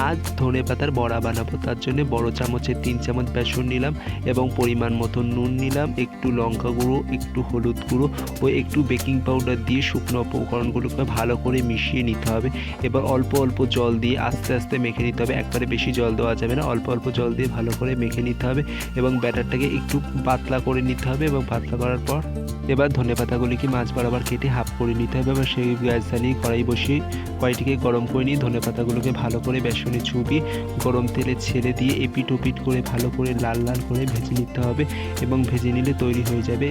আজ ধনেপাতার বড়া বানাবো, তার জন্য বড় চামচের 3 চামচ বেসন নিলাম এবং পরিমাণ মতো নুন নিলাম, একটু লঙ্কা গুঁড়ো, একটু হলুদ গুঁড়ো ও একটু বেকিং পাউডার দিয়ে শুকনো উপকরণগুলোকে ভালো করে মিশিয়ে নিতে হবে। এবার অল্প অল্প জল দিয়ে আস্তে আস্তে মেখে নিতে হবে, একবারে বেশি জল দেওয়া যাবে না, অল্প অল্প জল দিয়ে ভালো করে মেখে নিতে হবে এবং ব্যাটারটাকে একটু পাতলা করে নিতে হবে। এবং পাতলা করার পর এবার ধনেপাতাগুলিকে মাছ বরাবর কেটে হাফ করে নিতে হবে। এবার সেই গ্যাস জ্বালিয়ে কড়াই বসিয়ে কড়াইটিকে গরম করে নিয়ে ধনেপাতাগুলোকে ভালো করে বেসনে চুবিয়ে গরম তেলে ছেড়ে দিয়ে এপিট ওপিট করে ভালো করে লাল লাল করে ভেজে নিতে হবে এবং ভেজে নিলে তৈরি হয়ে যাবে